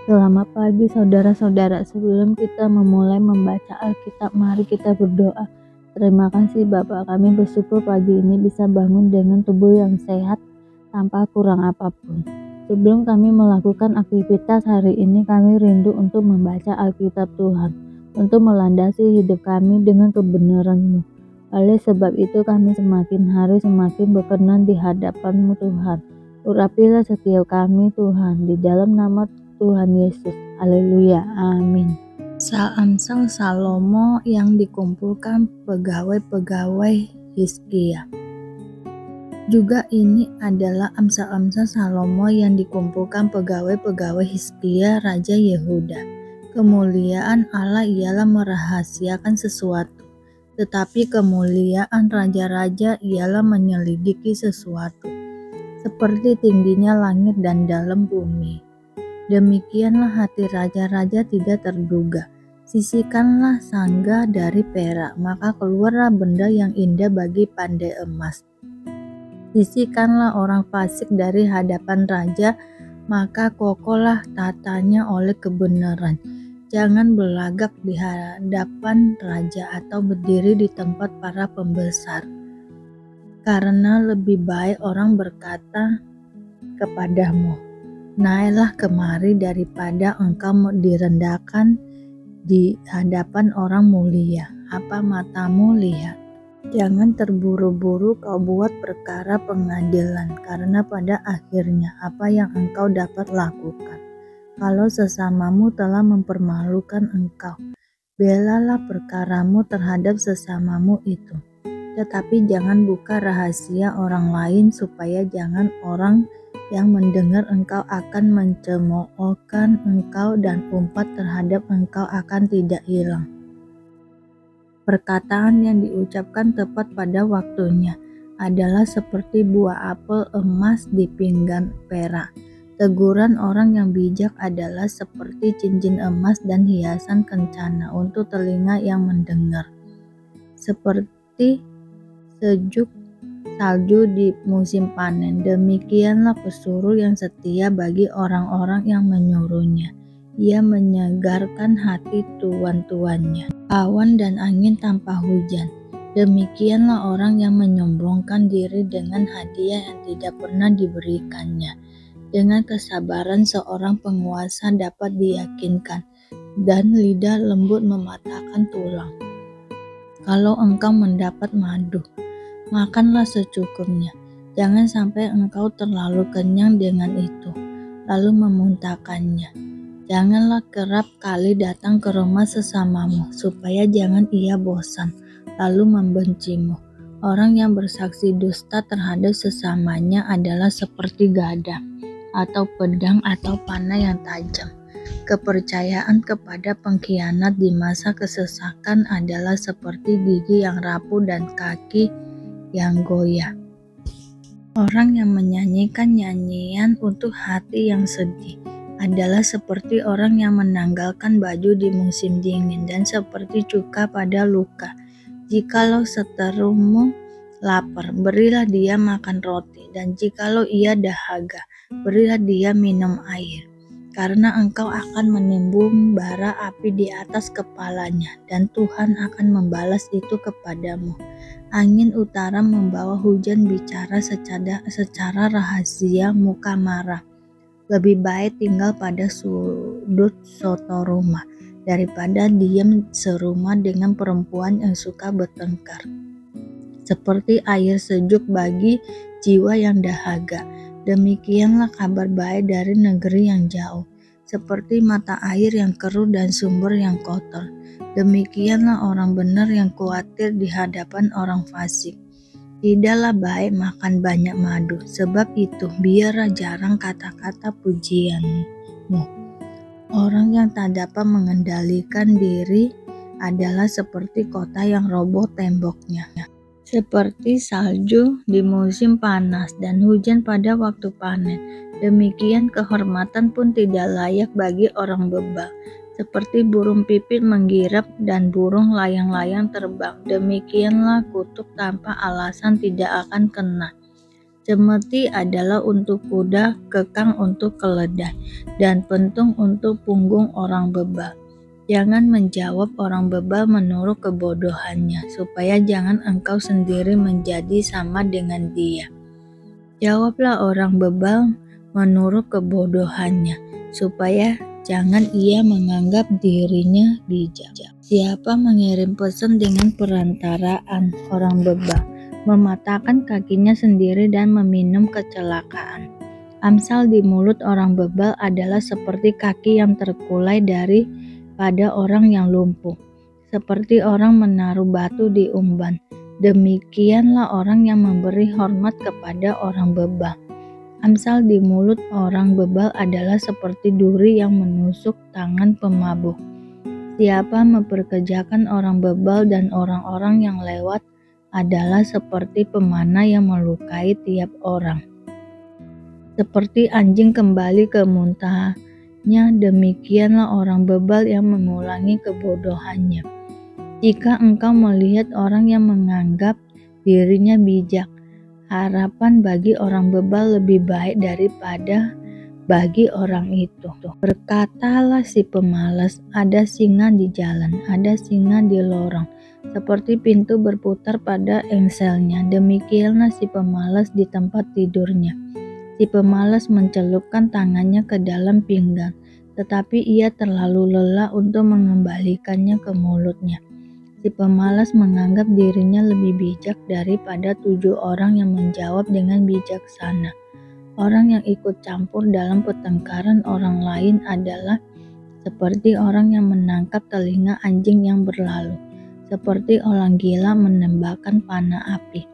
Selamat pagi saudara-saudara, sebelum kita memulai membaca Alkitab, mari kita berdoa. Terima kasih Bapak, kami bersyukur pagi ini bisa bangun dengan tubuh yang sehat tanpa kurang apapun. Sebelum kami melakukan aktivitas hari ini, kami rindu untuk membaca Alkitab Tuhan, untuk melandasi hidup kami dengan kebenaran-Mu. Oleh sebab itu kami semakin hari semakin berkenan di hadapan-Mu Tuhan. Urapilah setiap kami Tuhan, di dalam nama Tuhan Yesus. Haleluya. Amin. Amsal Salomo yang dikumpulkan pegawai-pegawai Hizkia. Juga ini adalah Amsal-Amsal Salomo yang dikumpulkan pegawai-pegawai Hizkia Raja Yehuda. Kemuliaan Allah ialah merahasiakan sesuatu, tetapi kemuliaan raja-raja ialah menyelidiki sesuatu. Seperti tingginya langit dan dalam bumi, demikianlah hati raja-raja tidak terduga. Sisihkanlah sangga dari perak, maka keluarlah benda yang indah bagi pandai emas. Sisihkanlah orang fasik dari hadapan raja, maka kokohlah tatanya oleh kebenaran. Jangan berlagak di hadapan raja atau berdiri di tempat para pembesar, karena lebih baik orang berkata kepadamu, naiklah kemari, daripada engkau direndahkan di hadapan orang mulia. Apa matamu lihat? Jangan terburu-buru kau buat perkara pengadilan, karena pada akhirnya apa yang engkau dapat lakukan. Kalau sesamamu telah mempermalukan engkau, belalah perkaramu terhadap sesamamu itu. Tetapi jangan buka rahasia orang lain, supaya jangan orang yang mendengar engkau akan mencemoohkan engkau, dan umpat terhadap engkau akan tidak hilang. Perkataan yang diucapkan tepat pada waktunya adalah seperti buah apel emas di pinggan perak. Teguran orang yang bijak adalah seperti cincin emas dan hiasan kencana untuk telinga yang mendengar. Seperti sejuk salju di musim panen, demikianlah pesuruh yang setia bagi orang-orang yang menyuruhnya. Ia menyegarkan hati tuan-tuannya. Awan dan angin tanpa hujan, demikianlah orang yang menyombongkan diri dengan hadiah yang tidak pernah diberikannya. Dengan kesabaran seorang penguasa dapat diyakinkan, dan lidah lembut mematahkan tulang. Kalau engkau mendapat madu, makanlah secukupnya. Jangan sampai engkau terlalu kenyang dengan itu, lalu memuntahkannya. Janganlah kerap kali datang ke rumah sesamamu, supaya jangan ia bosan, lalu membencimu. Orang yang bersaksi dusta terhadap sesamanya adalah seperti gada, atau pedang, atau panah yang tajam. Kepercayaan kepada pengkhianat di masa kesesakan adalah seperti gigi yang rapuh dan kaki yang goyah. Orang yang menyanyikan nyanyian untuk hati yang sedih adalah seperti orang yang menanggalkan baju di musim dingin, dan seperti cuka pada luka. Jikalau seterumu lapar, berilah dia makan roti, dan jikalau ia dahaga, berilah dia minum air. Karena engkau akan menimbun bara api di atas kepalanya, dan Tuhan akan membalas itu kepadamu. Angin utara membawa hujan bicara secara rahasia, muka marah. Lebih baik tinggal pada sudut soto rumah, daripada diam serumah dengan perempuan yang suka bertengkar. Seperti air sejuk bagi jiwa yang dahaga, demikianlah kabar baik dari negeri yang jauh. Seperti mata air yang keruh dan sumber yang kotor, demikianlah orang benar yang khawatir di hadapan orang fasik. Tidaklah baik makan banyak madu, sebab itu biarlah jarang kata-kata pujianmu. Orang yang tak dapat mengendalikan diri adalah seperti kota yang roboh temboknya. Seperti salju di musim panas dan hujan pada waktu panen, demikian kehormatan pun tidak layak bagi orang bebal. Seperti burung pipit menggirap dan burung layang-layang terbang, demikianlah kutuk tanpa alasan tidak akan kena. Cemeti adalah untuk kuda, kekang untuk keledai, dan pentung untuk punggung orang bebal. Jangan menjawab orang bebal menurut kebodohannya, supaya jangan engkau sendiri menjadi sama dengan dia. Jawablah orang bebal menurut kebodohannya, supaya jangan ia menganggap dirinya bijak. Siapa mengirim pesan dengan perantaraan orang bebal, mematahkan kakinya sendiri dan meminum kecelakaan. Amsal di mulut orang bebal adalah seperti kaki yang terkulai daripada orang yang lumpuh, seperti orang menaruh batu di umban. Demikianlah orang yang memberi hormat kepada orang bebal. Amsal di mulut orang bebal adalah seperti duri yang menusuk tangan pemabuk. Siapa memperkerjakan orang bebal dan orang-orang yang lewat adalah seperti pemanah yang melukai tiap orang. Seperti anjing kembali ke muntahnya, demikianlah orang bebal yang mengulangi kebodohannya. Jika engkau melihat orang yang menganggap dirinya bijak, harapan bagi orang bebal lebih baik daripada bagi orang itu. Berkatalah si pemalas, ada singa di jalan, ada singa di lorong, seperti pintu berputar pada engselnya. Demikianlah si pemalas di tempat tidurnya. Si pemalas mencelupkan tangannya ke dalam pinggang, tetapi ia terlalu lelah untuk mengembalikannya ke mulutnya. Si pemalas menganggap dirinya lebih bijak daripada 7 orang yang menjawab dengan bijaksana. Orang yang ikut campur dalam pertengkaran orang lain adalah seperti orang yang menangkap telinga anjing yang berlalu, seperti orang gila menembakkan panah api,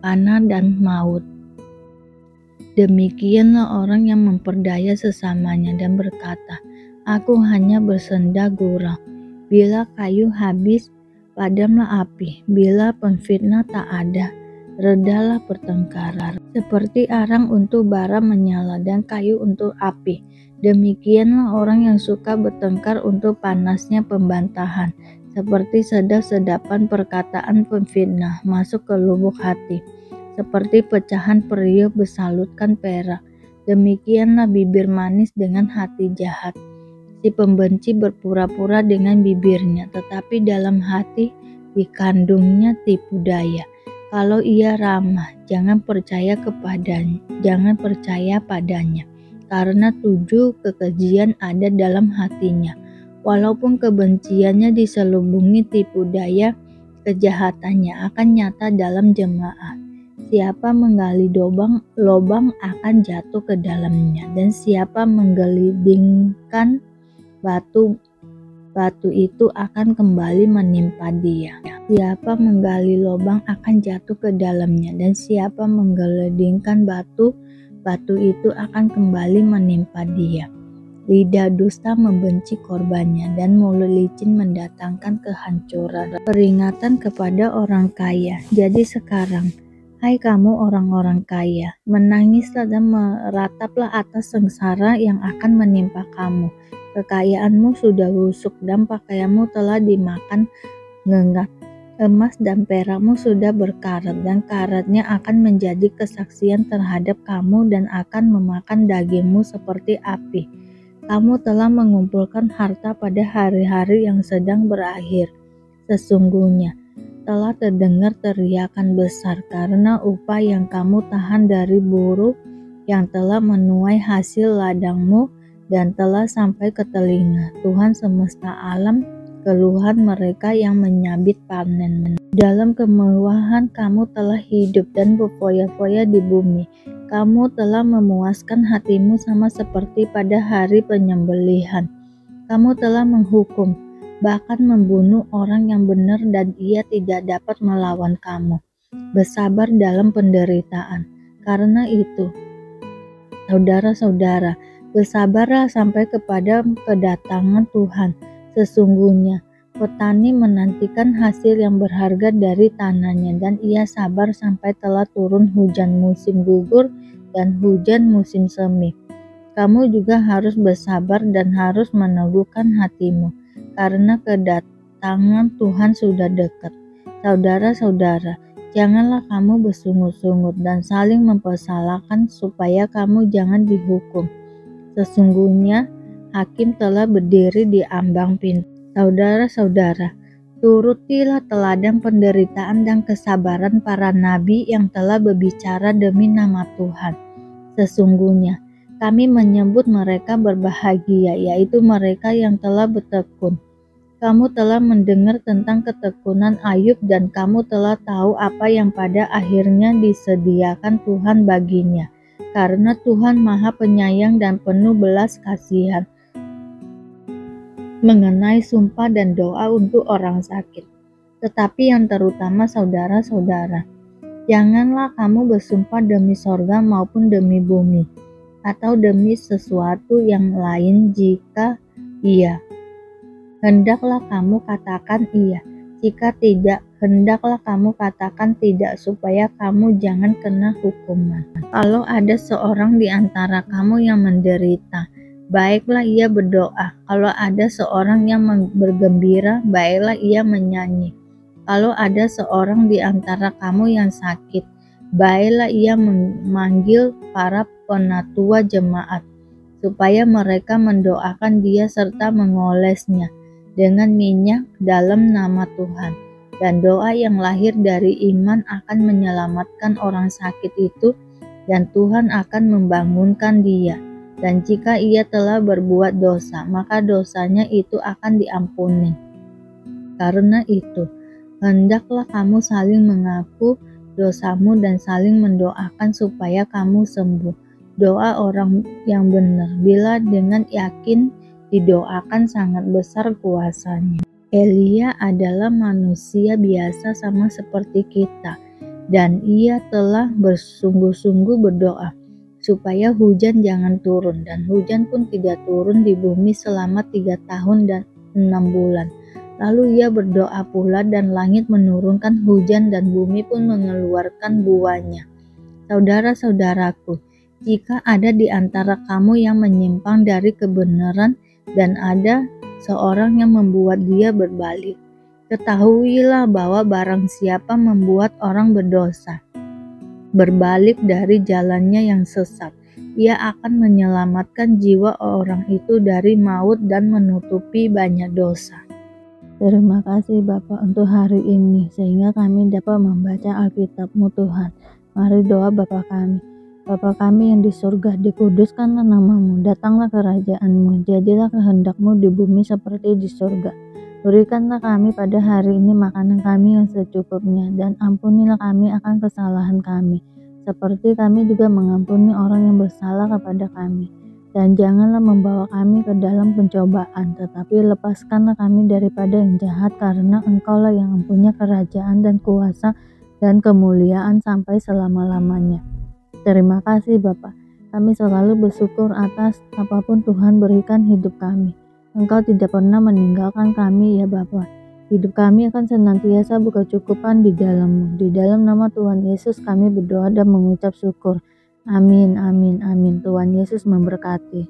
panah dan maut. Demikianlah orang yang memperdaya sesamanya dan berkata, "Aku hanya bersenda gurau." Bila kayu habis, padamlah api. Bila pemfitnah tak ada, redalah pertengkaran. Seperti arang untuk bara menyala dan kayu untuk api, demikianlah orang yang suka bertengkar untuk panasnya pembantahan. Seperti sedap-sedapan perkataan pemfitnah masuk ke lubuk hati. Seperti pecahan periuk bersalutkan perak, demikianlah bibir manis dengan hati jahat. Si pembenci berpura-pura dengan bibirnya, tetapi dalam hati dikandungnya tipu daya. Kalau ia ramah, jangan percaya padanya, karena 7 kekejian ada dalam hatinya. Walaupun kebenciannya diselubungi tipu daya, kejahatannya akan nyata dalam jemaah. Siapa menggali lubang akan jatuh ke dalamnya, dan siapa menggelindingkan batu itu akan kembali menimpa dia. Siapa menggali lubang akan jatuh ke dalamnya, dan siapa menggelindingkan batu itu akan kembali menimpa dia. Lidah dusta membenci korbannya, dan mulut licin mendatangkan kehancuran. Peringatan kepada orang kaya. Jadi sekarang, hai kamu orang-orang kaya, menangislah dan merataplah atas sengsara yang akan menimpa kamu. Kekayaanmu sudah rusuk dan pakaianmu telah dimakan ngengat. Emas dan perakmu sudah berkarat, dan karatnya akan menjadi kesaksian terhadap kamu dan akan memakan dagingmu seperti api. Kamu telah mengumpulkan harta pada hari-hari yang sedang berakhir. Sesungguhnya telah terdengar teriakan besar karena upah yang kamu tahan dari buruh yang telah menuai hasil ladangmu, dan telah sampai ke telinga Tuhan semesta alam keluhan mereka yang menyabit panen. Dalam kemewahan kamu telah hidup dan berfoya-foya di bumi. Kamu telah memuaskan hatimu sama seperti pada hari penyembelihan. Kamu telah menghukum, bahkan membunuh orang yang benar, dan ia tidak dapat melawan kamu. Bersabar dalam penderitaan. Karena itu, saudara-saudara, bersabarlah sampai kepada kedatangan Tuhan. Sesungguhnya petani menantikan hasil yang berharga dari tanahnya, dan ia sabar sampai telah turun hujan musim gugur dan hujan musim semi. Kamu juga harus bersabar dan harus meneguhkan hatimu, karena kedatangan Tuhan sudah dekat. Saudara-saudara, Janganlah kamu bersungut-sungut dan saling mempersalahkan supaya kamu jangan dihukum. Sesungguhnya hakim telah berdiri di ambang pintu. Saudara-saudara, turutilah teladan penderitaan dan kesabaran para nabi yang telah berbicara demi nama Tuhan. Sesungguhnya kami menyebut mereka berbahagia, yaitu mereka yang telah bertekun. Kamu telah mendengar tentang ketekunan Ayub dan kamu telah tahu apa yang pada akhirnya disediakan Tuhan baginya. Karena Tuhan Maha Penyayang dan penuh belas kasihan mengenai sumpah dan doa untuk orang sakit. Tetapi yang terutama saudara-saudara, janganlah kamu bersumpah demi sorga maupun demi bumi, atau demi sesuatu yang lain. Jika iya, hendaklah kamu katakan iya. Jika tidak, hendaklah kamu katakan tidak, supaya kamu jangan kena hukuman. Kalau ada seorang di antara kamu yang menderita, baiklah ia berdoa. Kalau ada seorang yang bergembira, baiklah ia menyanyi. Kalau ada seorang di antara kamu yang sakit, baiklah ia memanggil para penatua jemaat, supaya mereka mendoakan dia serta mengolesnya dengan minyak dalam nama Tuhan. Dan doa yang lahir dari iman akan menyelamatkan orang sakit itu, dan Tuhan akan membangunkan dia. Dan jika ia telah berbuat dosa, maka dosanya itu akan diampuni. Karena itu, hendaklah kamu saling mengaku dosamu dan saling mendoakan supaya kamu sembuh. Doa orang yang benar, bila dengan yakin didoakan, sangat besar kuasanya. Elia adalah manusia biasa sama seperti kita, dan ia telah bersungguh-sungguh berdoa supaya hujan jangan turun, dan hujan pun tidak turun di bumi selama 3 tahun dan 6 bulan. Lalu ia berdoa pula, dan langit menurunkan hujan dan bumi pun mengeluarkan buahnya. Saudara-saudaraku, jika ada di antara kamu yang menyimpang dari kebenaran dan ada seorang yang membuat dia berbalik, ketahuilah bahwa barang siapa membuat orang berdosa berbalik dari jalannya yang sesat, ia akan menyelamatkan jiwa orang itu dari maut dan menutupi banyak dosa. Terima kasih Bapa untuk hari ini, sehingga kami dapat membaca Alkitab-Mu Tuhan. Mari doa Bapa kami. Bapa kami yang di surga, dikuduskanlah nama-Mu, datanglah kerajaan-Mu, jadilah kehendak-Mu di bumi seperti di surga. Berikanlah kami pada hari ini makanan kami yang secukupnya, dan ampunilah kami akan kesalahan kami, seperti kami juga mengampuni orang yang bersalah kepada kami. Dan janganlah membawa kami ke dalam pencobaan, tetapi lepaskanlah kami daripada yang jahat, karena Engkau-lah yang mempunyai kerajaan dan kuasa dan kemuliaan sampai selama-lamanya. Terima kasih Bapa. Kami selalu bersyukur atas apapun Tuhan berikan hidup kami. Engkau tidak pernah meninggalkan kami ya Bapa. Hidup kami akan senantiasa berkecukupan di dalam-Mu. Di dalam nama Tuhan Yesus kami berdoa dan mengucap syukur. Amin, amin, amin. Tuhan Yesus memberkati.